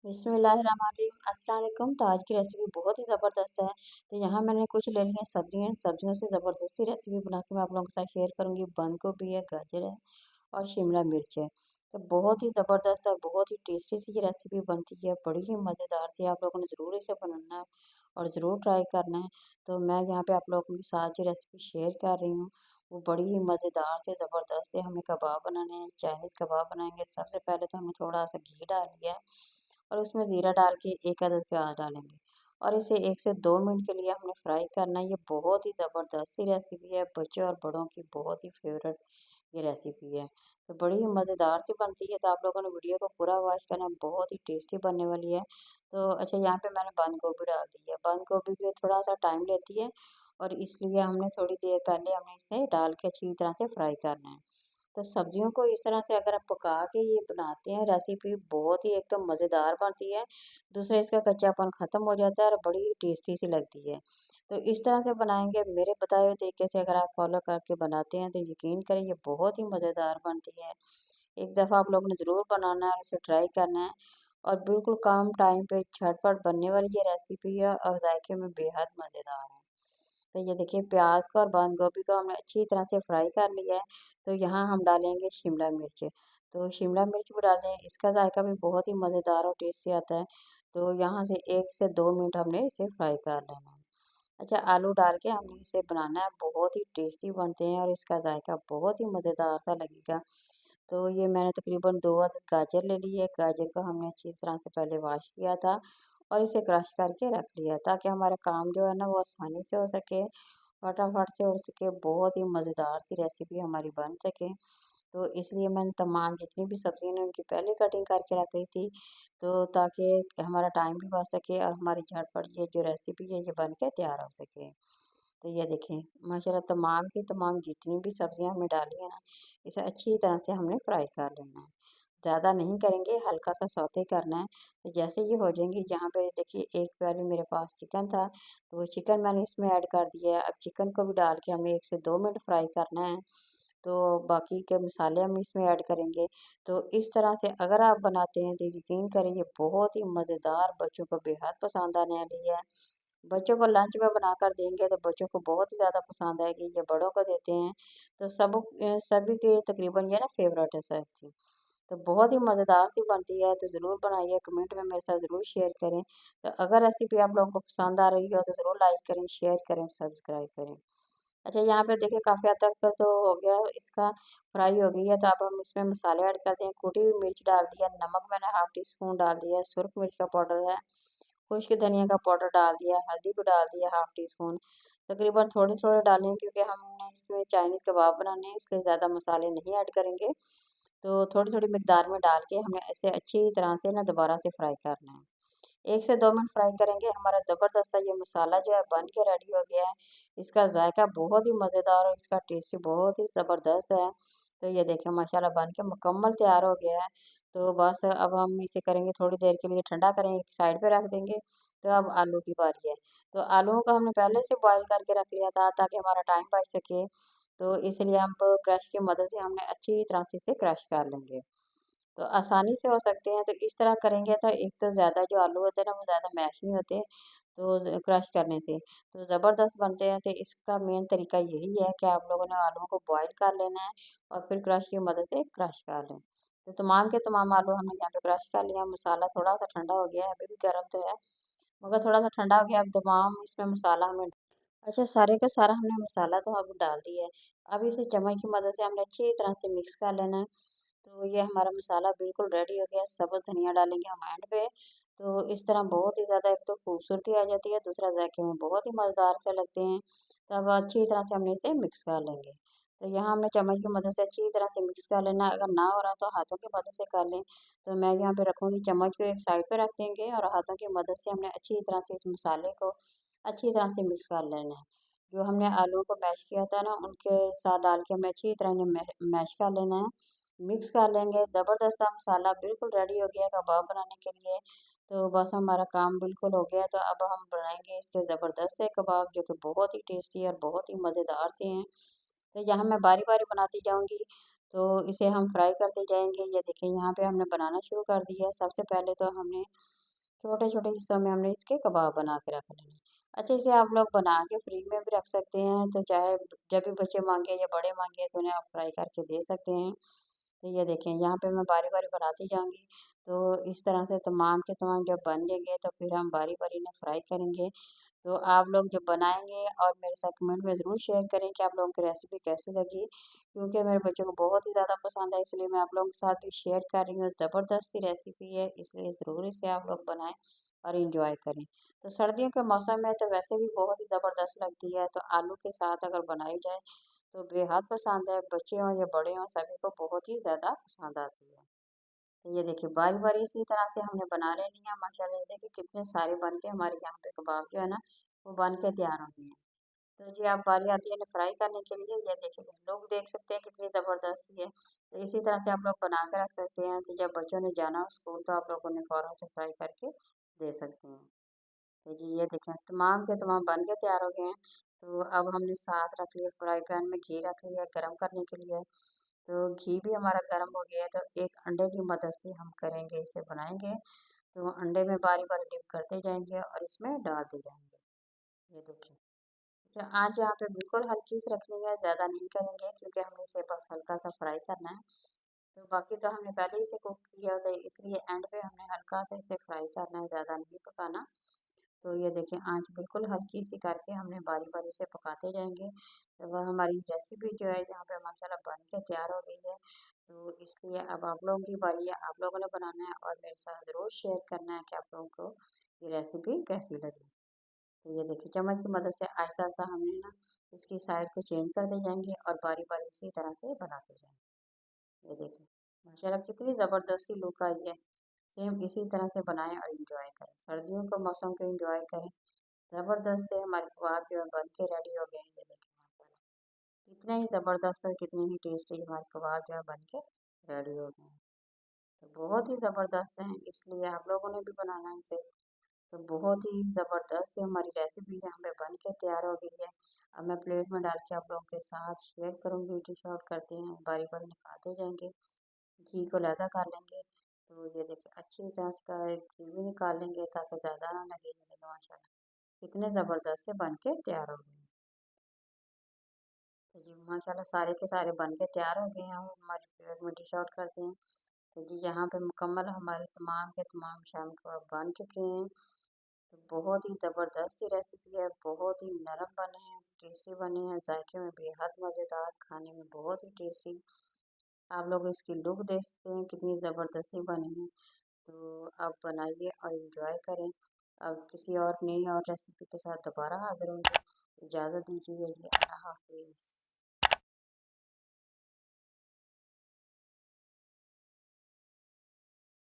बिस्मिल्लाहिर्रहमानिर्रहीम। अस्सलाम वालेकुम। तो आज की रेसिपी बहुत ही ज़बरदस्त है। तो यहाँ मैंने कुछ ले ली हैं सब्जियाँ, सब्जियों से ज़बरदस्त सी रेसिपी बना के मैं आप लोगों के साथ शेयर करूँगी। बंद गोभी है, गाजर है और शिमला मिर्च है। तो बहुत ही ज़बरदस्त और बहुत ही टेस्टी सी ये रेसिपी बनती है, बड़ी ही मज़ेदार सी। आप लोगों ने ज़रूर इसे बनाना है और ज़रूर ट्राई करना है। तो मैं यहाँ पे आप लोगों के साथ जो रेसिपी शेयर कर रही हूँ, वो बड़ी ही मज़ेदार से ज़बरदस्त से हमें कबाब बनाने हैं, चाइनीज़ कबाब बनाएँगे। सबसे पहले तो हमने थोड़ा-सा घी डाल लिया है और उसमें ज़ीरा डाल के 1 अदद प्याज़ डालेंगे और इसे 1 से 2 मिनट के लिए हमने फ्राई करना है। ये बहुत ही ज़बरदस्त सी रेसिपी है, बच्चों और बड़ों की बहुत ही फ़ेवरेट ये रेसिपी है। तो बड़ी ही मज़ेदार सी बनती है, तो आप लोगों ने वीडियो को पूरा वॉच करना, बहुत ही टेस्टी बनने वाली है। तो अच्छा, यहाँ पे मैंने बंद गोभी डाल दी है। बंद गोभी भी थोड़ा-सा टाइम लेती है और इसलिए हमने थोड़ी देर पहले हमें इसे डाल के अच्छी तरह से फ्राई करना है। तो सब्जियों को इस तरह से अगर आप पका के ये बनाते हैं रेसिपी, बहुत ही एक तो मज़ेदार बनती है, दूसरा इसका कच्चापन ख़त्म हो जाता है और बड़ी ही टेस्टी सी लगती है। तो इस तरह से बनाएँगे, मेरे बताए हुए तरीके से अगर आप फ़ॉलो करके बनाते हैं तो यकीन करें ये बहुत ही मज़ेदार बनती है। एक दफ़ा आप लोगों ने ज़रूर बनाना है और इसे ट्राई करना है और बिल्कुल कम टाइम पे झटपट बनने वाली ये रेसिपी है और जायके में बेहद मज़ेदार है। तो ये देखिए, प्याज़ को और बंद गोभी को हमने अच्छी तरह से फ्राई कर लिया है। तो यहाँ हम डालेंगे शिमला मिर्च। तो शिमला मिर्च भी डालें, इसका जायका भी बहुत ही मज़ेदार और टेस्टी आता है। तो यहाँ से 1 से 2 मिनट हमने इसे फ्राई कर लेना है। अच्छा, आलू डाल के हमने इसे बनाना है, बहुत ही टेस्टी बनते हैं और इसका जायका बहुत ही मज़ेदार सा लगेगा। तो ये मैंने तकरीबन 2 अदद गाजर ले ली है। गाजर को हमने अच्छी तरह से पहले वॉश किया था और इसे क्रश करके रख लिया ताकि हमारा काम जो है ना वो आसानी से हो सके, फटाफट से हो सके, बहुत ही मज़ेदार सी रेसिपी हमारी बन सके। तो इसलिए मैंने तमाम जितनी भी सब्ज़ियाँ हैं उनकी पहले कटिंग करके रख ली थी, तो ताकि हमारा टाइम भी बच सके और हमारी झटपट ये जो रेसिपी है ये बन के तैयार हो सके। तो ये देखें, माशाल्लाह तमाम की तमाम जितनी भी सब्जियां हमने डाली है ना, इसे अच्छी तरह से हमने फ्राई कर लेना है। ज़्यादा नहीं करेंगे, हल्का सा सौते करना है। तो जैसे ये हो जाएंगी, यहाँ पे देखिए एक प्याली मेरे पास चिकन था, तो वो चिकन मैंने इसमें ऐड कर दिया है। अब चिकन को भी डाल के हमें 1 से 2 मिनट फ्राई करना है। तो बाकी के मसाले हम इसमें ऐड करेंगे। तो इस तरह से अगर आप बनाते हैं तो यकीन करें ये बहुत ही मज़ेदार, बच्चों को बेहद पसंद आने वाली है। बच्चों को लंच में बनाकर देंगे तो बच्चों को बहुत ही ज़्यादा पसंद आएगी। ये बड़ों को देते हैं तो सभी के तकरीबन ये ना फ़ेवरेट है सब्ज़ी। तो बहुत ही मज़ेदार सी बनती है, तो ज़रूर बनाइए, कमेंट में मेरे साथ ज़रूर शेयर करें। तो अगर रेसिपी आप लोगों को पसंद आ रही हो तो ज़रूर लाइक करें, शेयर करें, सब्सक्राइब करें। अच्छा, यहाँ पे देखिए काफ़ी हद तक तो हो गया इसका, फ्राई हो गई है, तो अब हम इसमें मसाले ऐड करते हैं। कुटी हुई मिर्च डाल दिया, नमक मैंने हाफ़ टी स्पून डाल दिया, सुरख मिर्च का पाउडर है, खुश्क धनिया का पाउडर डाल दिया, हल्दी को डाल दिया हाफ़ टी स्पून। तकरीबन थोड़े-थोड़े डालें क्योंकि हमने इसमें चाइनीज़ कबाब बनाने हैं, इसलिए ज़्यादा मसाले नहीं ऐड करेंगे। तो थोड़ी-थोड़ी मिकदार में डाल के हमें इसे अच्छी तरह से ना दोबारा से फ्राई करना है। 1 से 2 मिनट फ्राई करेंगे, हमारा ज़बरदस्त सा ये मसाला जो है बन के रेडी हो गया है। इसका जायका बहुत ही मज़ेदार और इसका टेस्ट बहुत ही ज़बरदस्त है। तो ये देखिए माशाल्लाह बन के मुकम्मल तैयार हो गया है। तो बस अब हम इसे करेंगे थोड़ी देर के लिए ठंडा करेंगे, एक साइड पे रख देंगे। तो अब आलू की बारी है। तो आलूओं को हमने पहले से बॉयल करके रख लिया था ताकि हमारा टाइम बच सके। तो इसलिए हम क्रश की मदद से हमने अच्छी तरह से इसे क्रश कर लेंगे। तो आसानी से हो सकते हैं, तो इस तरह करेंगे तो एक तो ज़्यादा जो आलू होते हैं ना वो ज़्यादा मैश नहीं होते, तो क्रश करने से तो ज़बरदस्त बनते हैं। तो इसका मेन तरीका यही है कि आप लोगों ने आलूओं को बॉईल कर लेना है और फिर क्रश की मदद से क्रश कर लें। तो तमाम के तमाम आलू हमने यहाँ पे क्रश कर लिया। मसाला थोड़ा-सा ठंडा हो गया है, अभी भी गर्म तो है, मगर थोड़ा-सा ठंडा हो गया। अब तमाम इसमें मसाला हमें, अच्छा, सारे का सारा हमने मसाला तो अब डाल दिया है। अब इसे चम्मच की मदद से हमने अच्छी तरह से मिक्स कर लेना है। तो ये हमारा मसाला बिल्कुल रेडी हो गया। सब्ज़ धनिया डालेंगे हम एंड पे। तो इस तरह बहुत ही ज़्यादा एक तो खूबसूरती आ जाती है, दूसरा ज़ायके में बहुत ही मज़ेदार से लगते हैं। तो अब अच्छी तरह से हमने इसे मिक्स कर लेंगे। तो यहाँ हमने चम्मच की मदद से अच्छी तरह से मिक्स कर लेना है। अगर ना हो रहा तो हाथों की मदद से कर लें। तो मैं यहाँ पे रखूँगी, चम्मच को एक साइड पे रख देंगे और हाथों की मदद से हमने अच्छी तरह से इस मसाले को अच्छी तरह से मिक्स कर लेना है। जो हमने आलू को मैश किया था ना उनके साथ डाल के हमें अच्छी तरह इन्हें मैश कर लेना है। मिक्स कर लेंगे, ज़बरदस्त सा मसाला बिल्कुल रेडी हो गया है कबाब बनाने के लिए। तो बस हमारा काम बिल्कुल हो गया है, तो अब हम बनाएँगे इसके ज़बरदस्त से कबाब जो कि बहुत ही टेस्टी और बहुत ही मज़ेदार से हैं। तो यहाँ मैं बारी-बारी बनाती जाऊँगी। तो इसे हम फ्राई करते जाएँगे। ये देखिए यहाँ पे हमने बनाना शुरू कर दिया है। सबसे पहले तो हमने छोटे-छोटे हिस्सों में हमने इसके कबाब बना के रख लेने हैं। अच्छा इसे आप लोग बना के फ्रिज में भी रख सकते हैं, तो चाहे जब भी बच्चे माँगे या बड़े माँगे तो उन्हें आप फ्राई करके दे सकते हैं। तो ये देखें यहाँ पे मैं बारी-बारी बनाती जाऊँगी, तो इस तरह से तमाम के तमाम जब बन जाएँगे तो फिर हम बारी-बारी इन्हें फ्राई करेंगे। तो आप लोग जब बनाएँगे और मेरे साथ कमेंट में ज़रूर शेयर करें कि आप लोगों की रेसिपी कैसी लगी, क्योंकि मेरे बच्चों को बहुत ही ज़्यादा पसंद है इसलिए मैं आप लोगों के साथ भी शेयर कर रही हूँ। ज़बरदस्त सी रेसिपी है इसलिए ज़रूर इसे आप लोग बनाएँ और एन्जॉय करें। तो सर्दियों के मौसम में तो वैसे भी बहुत ही ज़बरदस्त लगती है, तो आलू के साथ अगर बनाई जाए तो बेहद पसंद है, बच्चे हों या बड़े हों सभी को बहुत ही ज़्यादा पसंद आती है। तो ये देखिए बारी-बारी इसी तरह से हमने बना लेनी है। माशाल्लाह ये देखिए कितने सारे बन के हमारे यहाँ पे कबाब जो है ना, वो बन के तैयार हो गए हैं। तो जी आप बारी आती है ना फ्राई करने के लिए, ये देखिए लोग देख सकते हैं कितनी ज़बरदस्त सी है। तो इसी तरह से आप लोग बना के रख सकते हैं, तो जब बच्चों ने जाना हो स्कूल तो आप लोग उन्हें फ़ौरन से फ्राई करके दे सकते हैं। तो जी ये देखें तमाम के तमाम बन के तैयार हो गए हैं। तो अब हमने साथ रख लिया फ्राई पैन में घी रख लिया गरम करने के लिए। तो घी भी हमारा गर्म हो गया है, तो एक अंडे की मदद से हम करेंगे इसे बनाएँगे। तो अंडे में बारी-बारी डिप करते जाएँगे और इसमें डालते जाएँगे। ये देखिए। अच्छा आँच यहाँ पे बिल्कुल हल्की सी रखनी है, ज़्यादा नहीं करेंगे क्योंकि हमें इसे बस हल्का-सा फ्राई करना है। तो बाकी तो हमने पहले ही इसे कुक किया होता है इसलिए एंड पे हमने हल्का सा इसे फ्राई करना है, ज़्यादा नहीं पकाना। तो ये देखिए आँच बिल्कुल हल्की सी करके हमने बारी-बारी से पकाते जाएँगे। तो वह हमारी रेसिपी जो है यहाँ पे माशाल्लाह बन के तैयार हो गई है। तो इसलिए अब आप लोगों की बारी है, आप लोगों ने बनाना है और मेरे साथ ज़रूर शेयर करना है कि आप लोगों को ये रेसिपी कैसी लगी। तो ये देखिए चम्मच की मदद से आहिस्ता-आहिस्ता हमने ना इसकी साइड को चेंज करते जाएँगे और बारी-बारी इसी तरह से बनाते जाएँगे। ये देखिए माशाल्लाह कितनी ज़बरदस्त सी लुक आई है। सेम इसी तरह से बनाएँ और एन्जॉय करें। सर्दियों के मौसम को एन्जॉय करें। ज़बरदस्त से हमारे कबाब जो है बन के रेडी हो गए हैं। ये देखिए माशाल्लाह कितने ही ज़बरदस्त और कितने ही टेस्टी हमारे कबाब जो है बन के रेडी हो गए हैं। तो बहुत ही ज़बरदस्त हैं इसलिए आप लोगों ने भी बनाना है इसे। तो बहुत ही ज़बरदस्त से हमारी रेसिपी यहाँ पे बन के तैयार हो गई है। अब मैं प्लेट में डाल के आप लोगों के साथ शेयर करूँगी, डिश आउट करते हैं, बारी-बारी निकालते जाएँगे, घी को लैदा कर लेंगे। तो ये देखिए अच्छी तरह इसका घी भी निकाल लेंगे ताकि ज़्यादा ना लगे। ये देखो माशाल्लाह कितने ज़बरदस्त से बन के तैयार हो गए हैं। तो जी माशाल्लाह सारे के सारे बन के तैयार हो गए हैं, हम हमारी प्लेट में डिश आउट करते हैं। तो जी यहाँ पे मुकम्मल हमारे तमाम के तमाम शाम कबाब बन चुके हैं। तो बहुत ही ज़बरदस्त सी रेसिपी है, बहुत ही नरम बने हैं, टेस्टी बने हैं, जायके में बेहद मज़ेदार, खाने में बहुत ही टेस्टी। आप लोग इसकी लुक देख सकते हैं कितनी ज़बरदस्ती बनी है। तो आप बनाइए और एंजॉय करें। अब किसी और नई और रेसिपी के साथ दोबारा हाज़िर होंगे। इजाज़त दीजिए जी, अल्लाह हाफ़िज़।